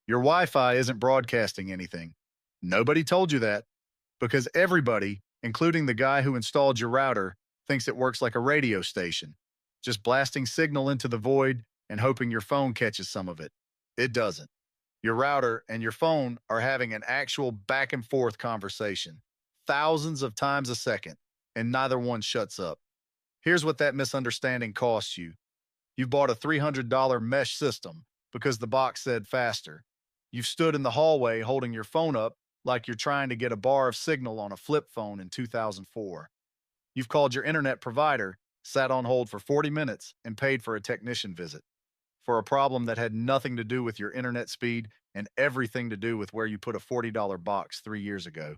Your Wi-Fi isn't broadcasting anything. Nobody told you that because everybody, including the guy who installed your router, thinks it works like a radio station, just blasting signal into the void and hoping your phone catches some of it. It doesn't. Your router and your phone are having an actual back and forth conversation, thousands of times a second, and neither one shuts up. Here's what that misunderstanding costs you. You bought a $300 mesh system because the box said faster. You've stood in the hallway holding your phone up like you're trying to get a bar of signal on a flip phone in 2004. You've called your internet provider, sat on hold for 40 minutes, and paid for a technician visit for a problem that had nothing to do with your internet speed and everything to do with where you put a $40 box 3 years ago.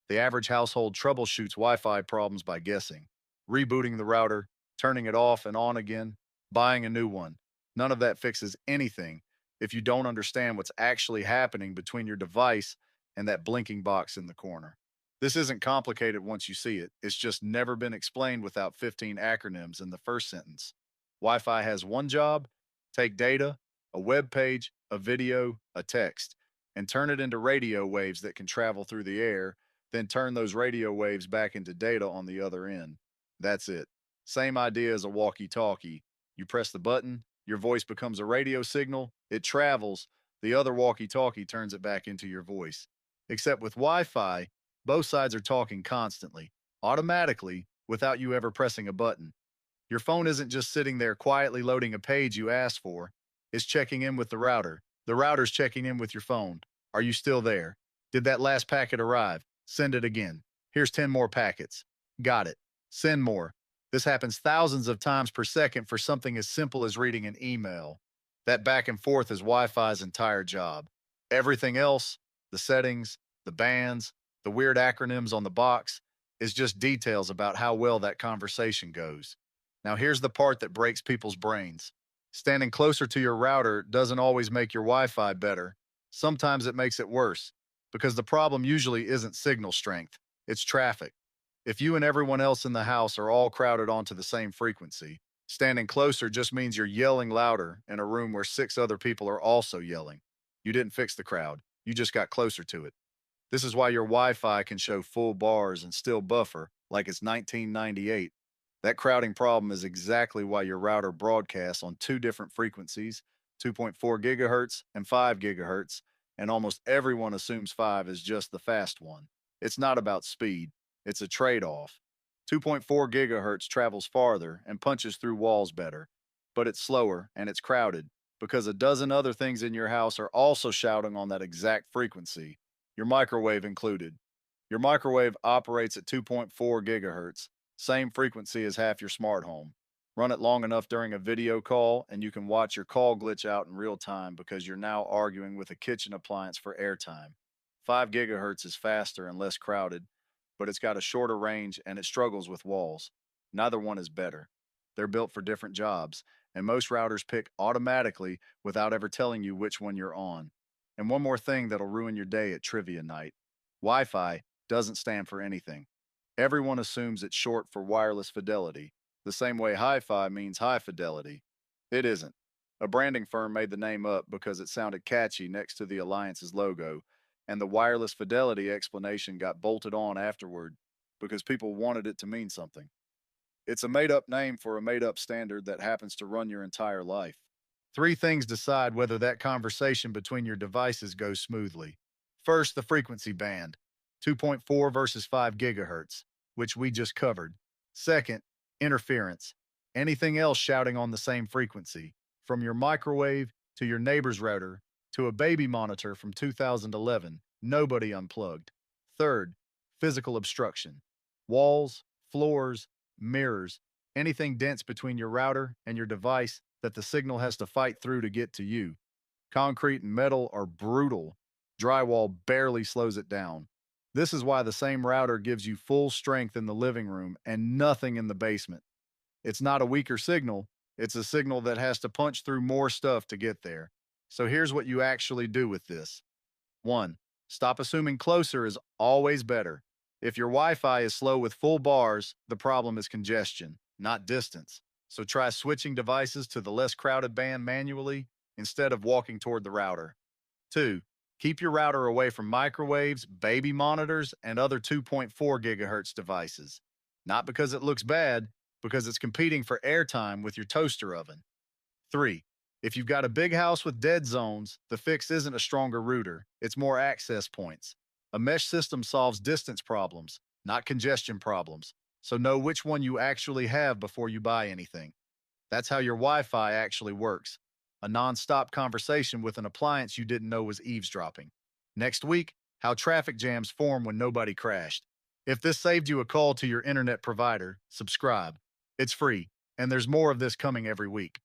The average household troubleshoots Wi Fi problems by guessing, rebooting the router, turning it off and on again, buying a new one. None of that fixes anything if you don't understand what's actually happening between your device and that blinking box in the corner. This isn't complicated once you see it. It's just never been explained without 15 acronyms in the first sentence. Wi Fi has one job: take data, a web page, a video, a text, and turn it into radio waves that can travel through the air, then turn those radio waves back into data on the other end. That's it. Same idea as a walkie talkie. You press the button, your voice becomes a radio signal, it travels, the other walkie talkie turns it back into your voice. Except with Wi Fi, both sides are talking constantly, automatically, without you ever pressing a button. Your phone isn't just sitting there quietly loading a page you asked for, it's checking in with the router. The router's checking in with your phone. Are you still there? Did that last packet arrive? Send it again. Here's 10 more packets. Got it. Send more. This happens thousands of times per second for something as simple as reading an email. That back and forth is Wi Fi's entire job. Everything else, the settings, the bands, the weird acronyms on the box, is just details about how well that conversation goes. Now, here's the part that breaks people's brains. Standing closer to your router doesn't always make your Wi Fi better. Sometimes it makes it worse, because the problem usually isn't signal strength, it's traffic. If you and everyone else in the house are all crowded onto the same frequency, standing closer just means you're yelling louder in a room where 6 other people are also yelling. You didn't fix the crowd, you just got closer to it. This is why your Wi Fi can show full bars and still buffer like it's 1998. That crowding problem is exactly why your router broadcasts on 2 different frequencies, 2.4 gigahertz and 5 gigahertz, and almost everyone assumes 5 is just the fast one. It's not about speed, it's a trade off. 2.4 gigahertz travels farther and punches through walls better, but it's slower and it's crowded because a dozen other things in your house are also shouting on that exact frequency, your microwave included. Your microwave operates at 2.4 gigahertz, same frequency as half your smart home. Run it long enough during a video call, and you can watch your call glitch out in real time because you're now arguing with a kitchen appliance for airtime. 5 gigahertz is faster and less crowded, but it's got a shorter range and it struggles with walls. Neither one is better. They're built for different jobs, and most routers pick automatically without ever telling you which one you're on. And one more thing that'll ruin your day at trivia night: Wi Fi doesn't stand for anything. Everyone assumes it's short for wireless fidelity, the same way hi fi means high fidelity. It isn't. A branding firm made the name up because it sounded catchy next to the Alliance's logo, and the wireless fidelity explanation got bolted on afterward because people wanted it to mean something. It's a made up name for a made up standard that happens to run your entire life. 3 things decide whether that conversation between your devices goes smoothly. First, the frequency band: 2.4 versus 5 gigahertz, which we just covered. Second, interference: anything else shouting on the same frequency, from your microwave to your neighbor's router to a baby monitor from 2011, nobody unplugged. Third, physical obstruction: walls, floors, mirrors, anything dense between your router and your device that the signal has to fight through to get to you. Concrete and metal are brutal. Drywall barely slows it down. This is why the same router gives you full strength in the living room and nothing in the basement. It's not a weaker signal, it's a signal that has to punch through more stuff to get there. So here's what you actually do with this. 1. Stop assuming closer is always better. If your Wi Fi is slow with full bars, the problem is congestion, not distance. So try switching devices to the less crowded band manually instead of walking toward the router. 2. Keep your router away from microwaves, baby monitors, and other 2.4 gigahertz devices. Not because it looks bad, because it's competing for airtime with your toaster oven. 3. If you've got a big house with dead zones, the fix isn't a stronger router, it's more access points. A mesh system solves distance problems, not congestion problems, so know which one you actually have before you buy anything. That's how your Wi Fi actually works, a non-stop conversation with an appliance you didn't know was eavesdropping. Next week, how traffic jams form when nobody crashed. If this saved you a call to your internet provider, subscribe. It's free, and there's more of this coming every week.